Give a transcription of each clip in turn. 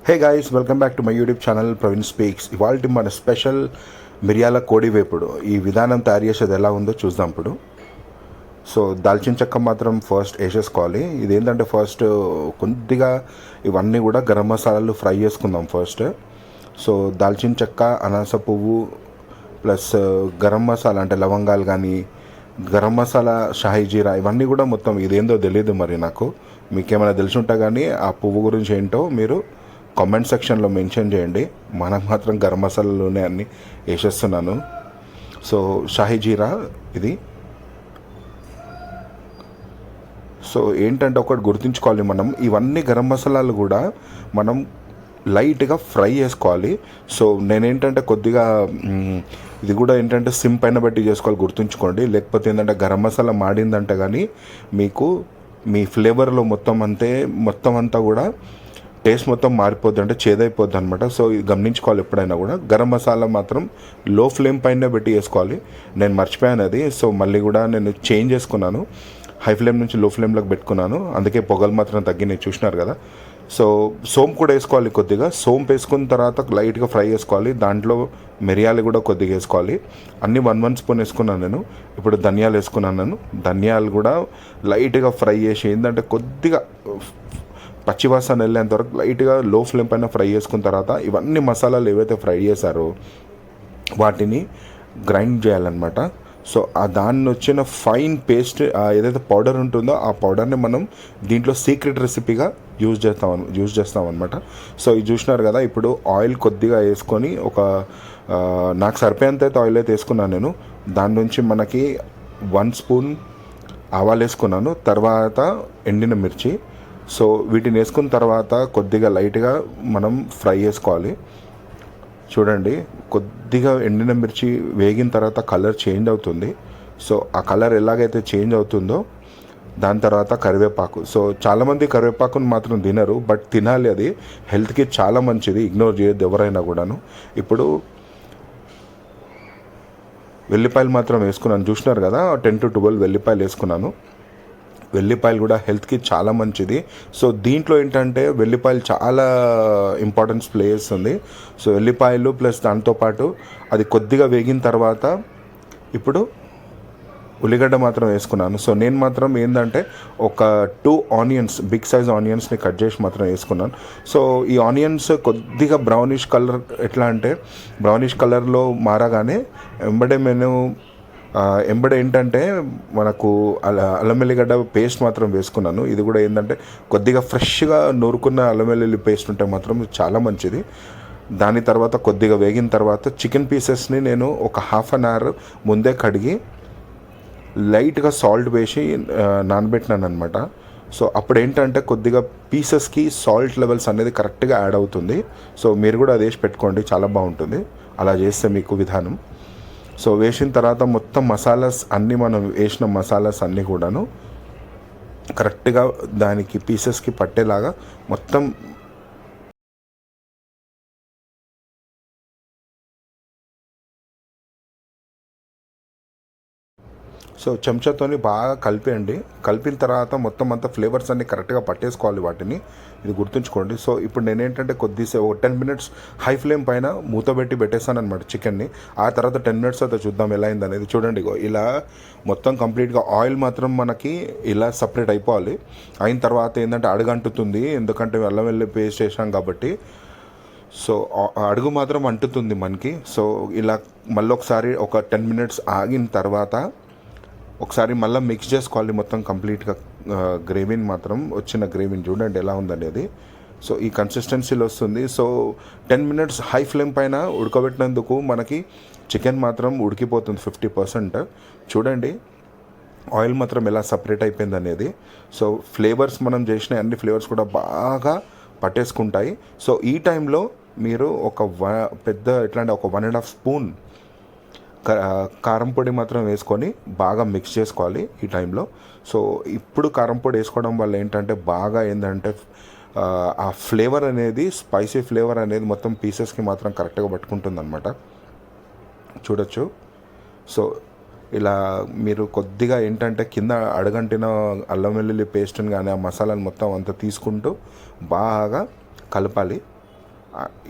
Hey guys, welcome back to my YouTube channel Praveen speaks. ఇవాళ మన special మిరియాల కోడి వేపుడు ఈ విధానం తయారు చేసేది ఎలా ఉందో చూద్దాం ఇప్పుడు. సో దాల్చిన చెక్క మాత్రం ఫస్ట్ వేసేసుకోవాలి. ఇదేంటంటే ఫస్ట్ కొద్దిగా ఇవన్నీ కూడా గరం మసాలాలు ఫ్రై చేసుకుందాం ఫస్ట్. సో దాల్చిన చెక్క, అనాస పువ్వు ప్లస్ గరం మసాలా అంటే లవంగాలు కానీ, గరం మసాలా, షాహీ జీరా ఇవన్నీ కూడా మొత్తం ఇదేందో తెలియదు మరి నాకు. మీకేమైనా తెలిసి ఉంటా కానీ ఆ పువ్వు గురించి ఏంటో మీరు కామెంట్ సెక్షన్లో మెన్షన్ చేయండి. మనకు మాత్రం గరం మసాలాలోనే అన్నీ వేసేస్తున్నాను. సో షాహీ జీరా ఇది. సో ఏంటంటే ఒకటి గుర్తుంచుకోవాలి, మనం ఇవన్నీ గరం మసాలాలు కూడా మనం లైట్గా ఫ్రై చేసుకోవాలి. సో నేనేంటంటే కొద్దిగా ఇది కూడా ఏంటంటే సిమ్ పైన బట్టి చేసుకోవాలి, గుర్తుంచుకోండి. లేకపోతే ఏంటంటే గరం మసాలా మాడిందంటే కానీ మీకు మీ ఫ్లేవర్లో మొత్తం అంతా కూడా టేస్ట్ మొత్తం మారిపోద్ది, అంటే చేదైపోద్ది అనమాట. సో ఇది గమనించుకోవాలి. ఎప్పుడైనా కూడా గరం మసాలా మాత్రం లో ఫ్లేమ్ పైన పెట్టి వేసుకోవాలి. నేను మర్చిపోయాను అది. సో మళ్ళీ కూడా నేను చేంజ్ చేసుకున్నాను, హై ఫ్లేమ్ నుంచి లో ఫ్లేమ్లోకి పెట్టుకున్నాను. అందుకే పొగలు మాత్రం తగ్గినాయి, చూసినారు కదా. సో సోంపు కూడా వేసుకోవాలి. కొద్దిగా సోంపు వేసుకున్న తర్వాత లైట్గా ఫ్రై చేసుకోవాలి. దాంట్లో మిరియాలు కూడా కొద్దిగా వేసుకోవాలి. అన్నీ 1 స్పూన్ వేసుకున్నాను నేను. ఇప్పుడు ధనియాలు వేసుకున్నాను నేను. ధనియాలు కూడా లైట్గా ఫ్రై చేసి ఏంటంటే కొద్దిగా పచ్చివాసన వెళ్ళేంత వరకు లైట్గా లో ఫ్లేమ్ పైన ఫ్రై చేసుకున్న తర్వాత ఇవన్నీ మసాలాలు ఏవైతే ఫ్రై చేశారో వాటిని గ్రైండ్ చేయాలన్నమాట. సో ఆ దాన్ని వచ్చిన ఫైన్ పేస్ట్ ఏదైతే పౌడర్ ఉంటుందో ఆ పౌడర్ని మనం దీంట్లో సీక్రెట్ రెసిపీగా యూజ్ చేస్తాం అనమాట. సో ఇది చూసినారు కదా. ఇప్పుడు ఆయిల్ కొద్దిగా వేసుకొని నాకు సరిపోయేంత అయితే ఆయిల్ అయితే వేసుకున్నాను నేను. దాని నుంచి మనకి 1 స్పూన్ ఆవాలు వేసుకున్నాను, తర్వాత ఎండిన మిర్చి. సో వీటిని వేసుకున్న తర్వాత కొద్దిగా లైట్గా మనం ఫ్రై చేసుకోవాలి. చూడండి, కొద్దిగా ఎండిన మిర్చి వేగిన తర్వాత కలర్ చేంజ్ అవుతుంది. సో ఆ కలర్ ఎలాగైతే చేంజ్ అవుతుందో దాని తర్వాత కరివేపాకు. సో చాలామంది కరివేపాకుని మాత్రం తినరు, బట్ తినాలి, అది హెల్త్కి చాలా మంచిది, ఇగ్నోర్ చేయొద్దు ఎవరైనా కూడాను. ఇప్పుడు వెల్లిపాయలు మాత్రం వేసుకున్నాను, చూసినారు కదా. 10 to 12 వెల్లిపాయలు వేసుకున్నాను. వెల్లిపాయలు కూడా హెల్త్కి చాలా మంచిది. సో దీంట్లో ఏంటంటే వెల్లిపాయలు చాలా ఇంపార్టెన్స్ ప్లే చేస్తుంది. సో వెల్లిపాయలు ప్లస్ దాంతోపాటు అది కొద్దిగా వేగిన తర్వాత ఇప్పుడు ఉల్లిగడ్డ మాత్రం వేసుకున్నాను. సో నేను మాత్రం ఏంటంటే ఒక 2 ఆనియన్స్, బిగ్ సైజ్ ఆనియన్స్ని కట్ చేసి మాత్రం వేసుకున్నాను. సో ఈ ఆనియన్స్ కొద్దిగా బ్రౌనిష్ కలర్, ఎట్లా అంటే బ్రౌనిష్ కలర్లో మారగానే ఎంబడే ఏంటంటే మనకు అల్లం వెల్లిగడ్డ పేస్ట్ మాత్రం వేసుకున్నాను. ఇది కూడా ఏంటంటే కొద్దిగా ఫ్రెష్గా నూరుకున్న అల్లం వెల్లుల్లి పేస్ట్ ఉంటే మాత్రం చాలా మంచిది. దాని తర్వాత కొద్దిగా వేగిన తర్వాత చికెన్ పీసెస్ని నేను ఒక ½ అన్ అవర్ ముందే కడిగి లైట్గా సాల్ట్ వేసి నానబెట్టినాను అనమాట. సో అప్పుడు ఏంటంటే కొద్దిగా పీసెస్కి సాల్ట్ లెవెల్స్ అనేది కరెక్ట్గా యాడ్ అవుతుంది. సో మీరు కూడా అది వేసి పెట్టుకోండి, చాలా బాగుంటుంది అలా చేస్తే మీకు విధానం. సో వేసిన తర్వాత మొత్తం మసాలాస్ అన్నీ, మనం వేసిన మసాలాస్ అన్నీ కూడాను కరెక్ట్గా దానికి పీసెస్కి పట్టేలాగా మొత్తం సో చెంచాతోని బాగా కలిపేయండి. కలిపిన తర్వాత మొత్తం అంతా ఫ్లేవర్స్ అన్నీ కరెక్ట్గా పట్టేసుకోవాలి వాటిని, ఇది గుర్తుంచుకోండి. సో ఇప్పుడు నేనేంటంటే కొద్దిసేపు 10 minutes హై ఫ్లేమ్ పైన మూత పెట్టేసాను అనమాట చికెన్ని. ఆ తర్వాత 10 minutes అయితే చూద్దాం ఎలా అయింది అనేది. చూడండి, ఇలా మొత్తం కంప్లీట్గా ఆయిల్ మాత్రం మనకి ఇలా సపరేట్ అయిపోవాలి. అయిన తర్వాత ఏంటంటే అడుగంటుతుంది, ఎందుకంటే అల్లం వెల్లుల్లి పేస్ట్ వేసాం కాబట్టి. సో అడుగు మాత్రం అంటుతుంది మనకి. సో ఇలా మళ్ళీ ఒకసారి ఒక 10 minutes ఆగిన తర్వాత ఒకసారి మళ్ళీ మిక్స్ చేసుకోవాలి మొత్తం కంప్లీట్గా. గ్రేవీని మాత్రం వచ్చిన గ్రేవీని చూడండి ఎలా ఉందనేది. సో ఈ కన్సిస్టెన్సీలో వస్తుంది. సో 10 minutes హై ఫ్లేమ్ పైన ఉడకబెట్టినందుకు మనకి చికెన్ మాత్రం ఉడికిపోతుంది 50%. చూడండి ఆయిల్ మాత్రం ఎలా సపరేట్ అయిపోయింది అనేది. సో ఫ్లేవర్స్, మనం చేసిన అన్ని ఫ్లేవర్స్ కూడా బాగా పట్టేసుకుంటాయి. సో ఈ టైంలో మీరు పెద్ద ఎట్లా అంటే ఒక 1.5 స్పూన్ కారం పొడి మాత్రం వేసుకొని బాగా మిక్స్ చేసుకోవాలి ఈ టైంలో. సో ఇప్పుడు కారం పొడి వేసుకోవడం వల్ల ఏంటంటే బాగా ఏంటంటే ఆ ఫ్లేవర్ అనేది, స్పైసీ ఫ్లేవర్ అనేది మొత్తం పీసెస్కి మాత్రం కరెక్ట్గా పట్టుకుంటుంది అనమాట. చూడొచ్చు. సో ఇలా మీరు కొద్దిగా ఏంటంటే కింద అడగంటిన అల్లం వెల్లుల్లి పేస్ట్ని కానీ ఆ మసాలాను మొత్తం అంతా తీసుకుంటూ బాగా కలపాలి.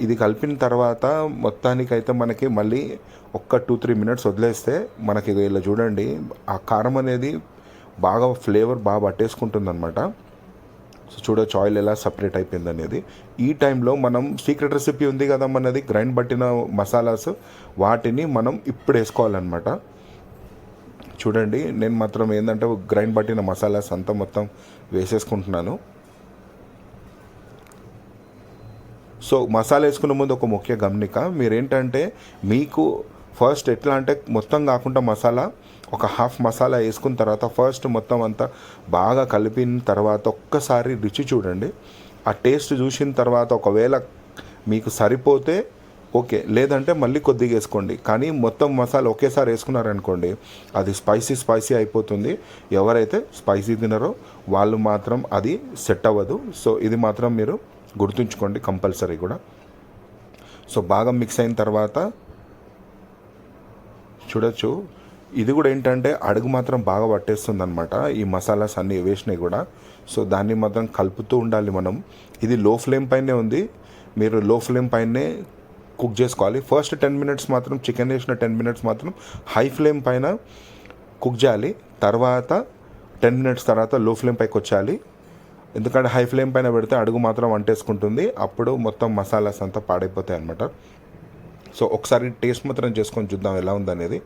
ఇది కలిపిన తర్వాత మొత్తానికైతే మనకి మళ్ళీ ఒక్క 2-3 మినిట్స్ వదిలేస్తే మనకి ఇలా చూడండి ఆ కారం అనేది బాగా ఫ్లేవర్ బాగా పట్టేసుకుంటుంది అనమాట. సో చూడొచ్చు ఆయిల్ ఎలా సపరేట్ అయిపోయింది అనేది. ఈ టైంలో మనం సీక్రెట్ రెసిపీ ఉంది కదా మనది గ్రైండ్ పట్టిన మసాలాస్, వాటిని మనం ఇప్పుడు వేసుకోవాలన్నమాట. చూడండి నేను మాత్రం ఏంటంటే గ్రైండ్ పట్టిన మసాలాస్ అంతా మొత్తం వేసేసుకుంటున్నాను. సో మసాలా వేసుకునే ముందు ఒక ముఖ్య గమనిక, మీరేంటంటే మీకు ఫస్ట్ ఎట్లా అంటే మొత్తం కాకుండా మసాలా ఒక హాఫ్ మసాలా వేసుకున్న తర్వాత ఫస్ట్ మొత్తం అంతా బాగా కలిపిన తర్వాత ఒక్కసారి రుచి చూడండి. ఆ టేస్ట్ చూసిన తర్వాత ఒకవేళ మీకు సరిపోతే ఓకే, లేదంటే మళ్ళీ కొద్దిగా వేసుకోండి. కానీ మొత్తం మసాలా ఒకేసారి వేసుకున్నారనుకోండి అది స్పైసీ అయిపోతుంది. ఎవరైతే స్పైసీ తినరో వాళ్ళు మాత్రం అది సెట్ అవ్వదు. సో ఇది మాత్రం మీరు గుర్తుంచుకోండి కంపల్సరీ కూడా. సో బాగా మిక్స్ అయిన తర్వాత చూడొచ్చు ఇది కూడా ఏంటంటే అడుగు మాత్రం బాగా పట్టేస్తుంది అనమాట. ఈ మసాలాస్ అన్నీ వేసినాయి కూడా. సో దాన్ని మాత్రం కలుపుతూ ఉండాలి మనం. ఇది లో ఫ్లేమ్ పైనే ఉంది, మీరు లో ఫ్లేమ్ పైనే కుక్ చేసుకోవాలి. ఫస్ట్ 10 మినిట్స్ మాత్రం చికెన్ వేసిన 10 మినిట్స్ మాత్రం హై ఫ్లేమ్ పైన కుక్ చేయాలి. తర్వాత 10 మినిట్స్ తర్వాత లో ఫ్లేమ్ పైకి వచ్చేయాలి. ఎందుకంటే హై ఫ్లేమ్ పైన పెడితే అడుగు మాత్రం వంటేసుకుంటుంది, అప్పుడు మొత్తం మసాలాస్ అంతా పాడైపోతాయి అనమాట. సో ఒకసారి టేస్ట్ మాత్రం చేసుకొని చూద్దాం ఎలా ఉందనేది.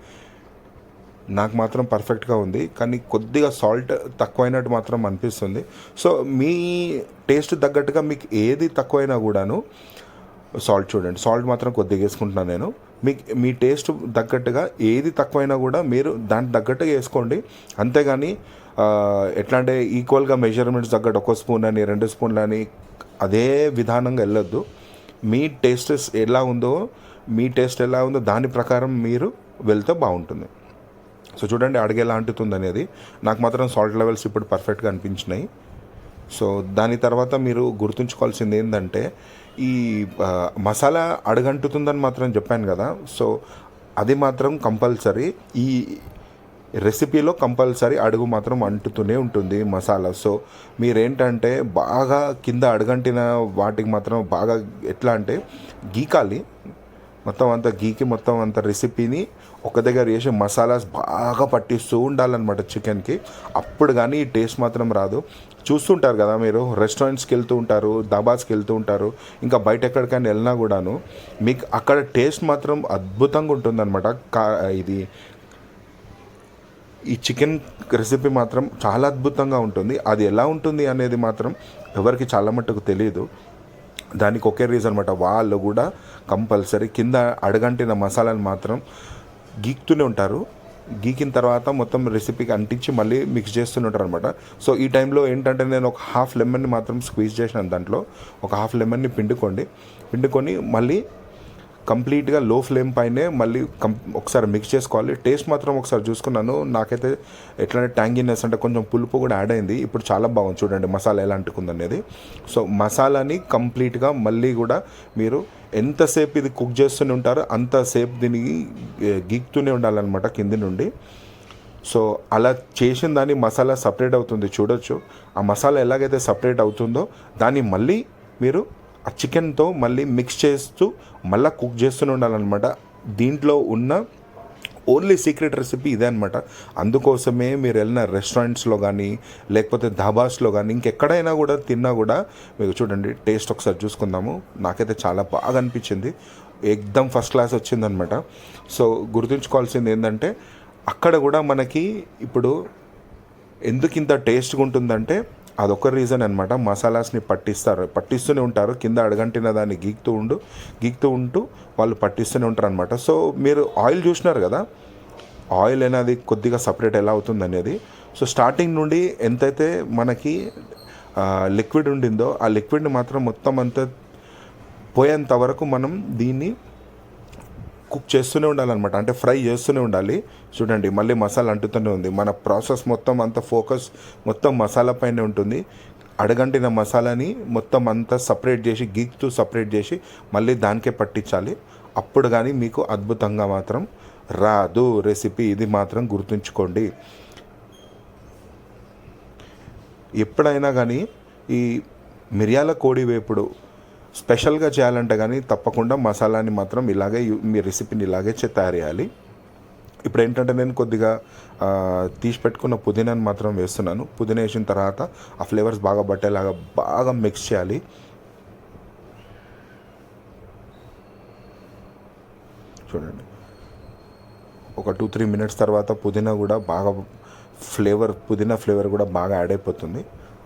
నాకు మాత్రం పర్ఫెక్ట్గా ఉంది, కానీ కొద్దిగా సాల్ట్ తక్కువైనట్టు మాత్రం అనిపిస్తుంది. సో మీ టేస్ట్ తగ్గట్టుగా మీకు ఏది తక్కువైనా కూడాను సాల్ట్ చూడండి, సాల్ట్ మాత్రం కొద్దిగా వేసుకుంటున్నాను నేను. మీ టేస్ట్ తగ్గట్టుగా ఏది తక్కువైనా కూడా మీరు దానికి తగ్గట్టుగా వేసుకోండి. అంతేగాని ఎట్లా అంటే ఈక్వల్గా మెజర్మెంట్స్ తగ్గట్టు 1 స్పూన్ అని 2 స్పూన్లు అని అదే విధానంగా వెళ్ళొద్దు. మీ టేస్ట్ ఎలా ఉందో దాని ప్రకారం మీరు వెళ్తే బాగుంటుంది. సో చూడండి అడుగు ఎలా అంటుతుంది అనేది. నాకు మాత్రం సాల్ట్ లెవెల్స్ ఇప్పుడు పర్ఫెక్ట్గా అనిపించినాయి. సో దాని తర్వాత మీరు గుర్తుంచుకోవాల్సింది ఏంటంటే ఈ మసాలా అడుగంటుతుందని మాత్రం చెప్పాను కదా. సో అది మాత్రం కంపల్సరీ, ఈ రెసిపీలో కంపల్సరీ అడుగు మాత్రం అంటుతూనే ఉంటుంది మసాలా. సో మీరేంటంటే బాగా కింద అడుగంటిన వాటికి మాత్రం బాగా ఎట్లా అంటే గీకాలి, మొత్తం అంతా గీకి మొత్తం అంత రెసిపీని ఒక దగ్గర వేసి మసాలాస్ బాగా పట్టిస్తూ ఉండాలన్నమాట చికెన్కి. అప్పుడు కానీ ఈ టేస్ట్ మాత్రం రాదు. చూస్తుంటారు కదా మీరు, రెస్టారెంట్స్కి వెళ్తూ ఉంటారు, దాబాస్కి వెళ్తూ ఉంటారు, ఇంకా బయట ఎక్కడికైనా వెళ్ళినా కూడాను మీకు అక్కడ టేస్ట్ మాత్రం అద్భుతంగా ఉంటుందన్నమాట. ఈ చికెన్ రెసిపీ మాత్రం చాలా అద్భుతంగా ఉంటుంది. అది ఎలా ఉంటుంది అనేది మాత్రం ఎవరికి చాలా మట్టుకు తెలియదు. దానికి ఒకే రీజన్ అనమాట, వాళ్ళు కూడా కంపల్సరీ కింద అడగంటిన మసాలాను మాత్రం గీకుతూనే ఉంటారు. గీకిన తర్వాత మొత్తం రెసిపీకి అంటించి మళ్ళీ మిక్స్ చేస్తూనే ఉంటారు అనమాట. సో ఈ టైంలో ఏంటంటే నేను ఒక హాఫ్ లెమన్ని మాత్రం స్క్వీజ్ చేసినాను. దాంట్లో ఒక హాఫ్ లెమన్ని పిండుకొని మళ్ళీ కంప్లీట్గా లో ఫ్లేమ్ పైనే మళ్ళీ ఒకసారి మిక్స్ చేసుకోవాలి. టేస్ట్ మాత్రం ఒకసారి చూసుకున్నాను, నాకైతే ఎట్లా ట్యాంగినెస్ అంటే కొంచెం పులుపు కూడా యాడ్ అయింది. ఇప్పుడు చాలా బాగుంది చూడండి మసాలా ఎలా అంటుకుంది అనేది. సో మసాలాని కంప్లీట్గా మళ్ళీ కూడా మీరు ఎంతసేపు ఇది కుక్ చేస్తూనే ఉంటారో అంతసేపు దీనికి గీక్తూనే ఉండాలన్నమాట కింది నుండి. సో అలా చేసిన దాన్ని మసాలా సపరేట్ అవుతుంది చూడొచ్చు. ఆ మసాలా ఎలాగైతే సపరేట్ అవుతుందో దాన్ని మళ్ళీ మీరు ఆ చికెన్తో మళ్ళీ మిక్స్ చేస్తూ మళ్ళీ కుక్ చేస్తూనే ఉండాలన్నమాట. దీంట్లో ఉన్న ఓన్లీ సీక్రెట్ రెసిపీ ఇదే అనమాట. అందుకోసమే మీరు వెళ్ళిన రెస్టారెంట్స్లో కానీ లేకపోతే ధాబాస్లో కానీ ఇంకెక్కడైనా కూడా తిన్నా కూడా మీకు చూడండి టేస్ట్ ఒకసారి చూసుకుందాము. నాకైతే చాలా బాగా అనిపించింది, ఎక్దమ్ ఫస్ట్ క్లాస్ వచ్చిందనమాట. సో గుర్తుంచుకోవాల్సింది ఏంటంటే అక్కడ కూడా మనకి ఇప్పుడు ఎందుకు ఇంత టేస్ట్గా ఉంటుందంటే అదొక రీజన్ అనమాట. మసాలాస్ని పట్టిస్తూనే ఉంటారు, కింద అడగంటిన దాన్ని గీక్తూ ఉంటూ వాళ్ళు పట్టిస్తూనే ఉంటారు అనమాట. సో మీరు ఆయిల్ చూసినారు కదా, ఆయిల్ అనేది కొద్దిగా సపరేట్ ఎలా అవుతుంది అనేది. సో స్టార్టింగ్ నుండి ఎంతైతే మనకి లిక్విడ్ ఉండిందో ఆ లిక్విడ్ని మాత్రం మొత్తం అంతా పోయేంత వరకు మనం దీన్ని కుక్ చేస్తూనే ఉండాలన్నమాట, అంటే ఫ్రై చేస్తూనే ఉండాలి. చూడండి మళ్ళీ మసాలా అంటుతూనే ఉంది. మన ప్రాసెస్ మొత్తం అంత ఫోకస్ మొత్తం మసాలా పైన ఉంటుంది. అడగంటిన మసాలాని మొత్తం అంతా సపరేట్ చేసి మళ్ళీ దానికే పట్టించాలి. అప్పుడు కానీ మీకు అద్భుతంగా మాత్రం రాదు రెసిపీ. ఇది మాత్రం గుర్తుంచుకోండి. ఎప్పుడైనా కానీ ఈ మిరియాల కోడి వేపుడు స్పెషల్గా చేయాలంటే కానీ తప్పకుండా మసాలాని మాత్రం ఇలాగే మీ రెసిపీని ఇలాగే తయారు చేయాలి. ఇప్పుడు ఏంటంటే నేను కొద్దిగా తీసి పెట్టుకున్న పుదీనాని మాత్రం వేస్తున్నాను. పుదీనా వేసిన తర్వాత ఆ ఫ్లేవర్స్ బాగా పట్టేలాగా బాగా మిక్స్ చేయాలి. చూడండి, ఒక 2-3 మినిట్స్ తర్వాత పుదీనా కూడా బాగా పుదీనా ఫ్లేవర్ కూడా బాగా యాడ్ అయిపోతుంది.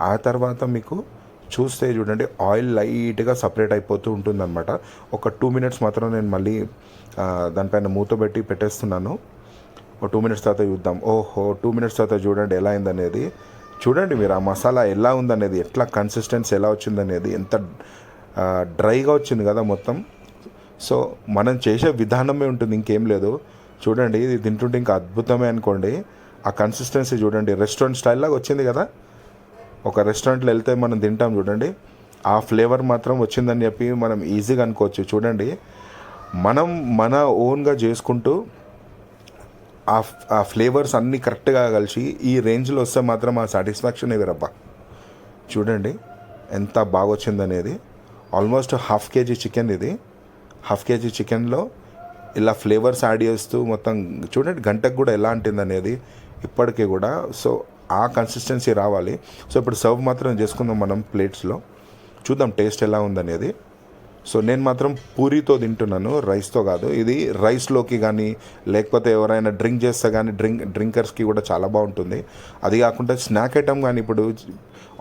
ఆ తర్వాత మీకు చూస్తే చూడండి ఆయిల్ లైట్గా సపరేట్ అయిపోతూ ఉంటుందన్నమాట. ఒక 2 మినిట్స్ మాత్రం నేను మళ్ళీ దానిపైన మూత పెట్టి పెట్టేస్తున్నాను. ఒక 2 మినిట్స్ తర్వాత చూద్దాం. ఓహో, 2 మినిట్స్ తర్వాత చూడండి ఎలా అయిందనేది. చూడండి మీరు ఆ మసాలా ఎలా ఉందనేది, ఎట్లా కన్సిస్టెన్సీ ఎలా వచ్చిందనేది, ఎంత డ్రైగా వచ్చింది కదా మొత్తం. సో మనం చేసే విధానమే ఉంటుంది, ఇంకేం లేదు. చూడండి ఇది తింటుంటే ఇంకా అద్భుతమే అనుకోండి. ఆ కన్సిస్టెన్సీ చూడండి, రెస్టారెంట్ స్టైల్ లాగా వచ్చింది కదా. ఒక రెస్టారెంట్లో వెళ్తే మనం తింటాం చూడండి, ఆ ఫ్లేవర్ మాత్రం వచ్చిందని చెప్పి మనం ఈజీగా అనుకోవచ్చు. చూడండి, మనం మన ఓన్గా చేసుకుంటూ ఆ ఫ్లేవర్స్ అన్నీ కరెక్ట్గా కలిసి ఈ రేంజ్లో వస్తే మాత్రం ఆ సాటిస్ఫాక్షన్ వేరబ్బా. చూడండి ఎంత బాగా వచ్చిందనేది. ఆల్మోస్ట్ హాఫ్ కేజీ చికెన్ ఇది. హాఫ్ కేజీ చికెన్లో ఇలా ఫ్లేవర్స్ యాడ్ చేస్తూ మొత్తం చూడండి గంటకు కూడా ఎలా అంటుందనేది ఇప్పటికీ కూడా. సో ఆ కన్సిస్టెన్సీ రావాలి. సో ఇప్పుడు సర్వ్ మాత్రం చేసుకుందాం మనం ప్లేట్స్లో, చూద్దాం టేస్ట్ ఎలా ఉందనేది. సో నేను మాత్రం పూరీతో తింటున్నాను, రైస్తో కాదు. ఇది రైస్లోకి కానీ లేకపోతే ఎవరైనా డ్రింక్ చేస్తే కానీ డ్రింకర్స్కి కూడా చాలా బాగుంటుంది. అది కాకుండా స్నాక్ ఐటమ్ కానీ, ఇప్పుడు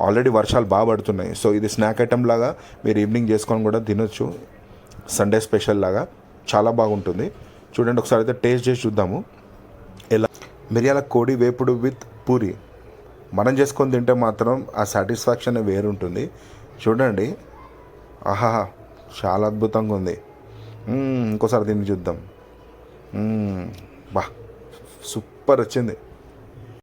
ఆల్రెడీ వర్షాలు బాగా పడుతున్నాయి. సో ఇది స్నాక్ ఐటమ్ లాగా మీరు ఈవినింగ్ చేసుకొని కూడా తినొచ్చు, సండే స్పెషల్ లాగా చాలా బాగుంటుంది. చూడండి ఒకసారి అయితే టేస్ట్ చేసి చూద్దాము ఎలా. మిరియాల కోడి వేపుడు విత్ పూరి మనం చేసుకొని తింటే మాత్రం ఆ సాటిస్ఫాక్షన్ వేరుంటుంది. చూడండి, ఆహా, చాలా అద్భుతంగా ఉంది. ఇంకోసారి తిని చూద్దాం. బా, సూపర్ వచ్చింది.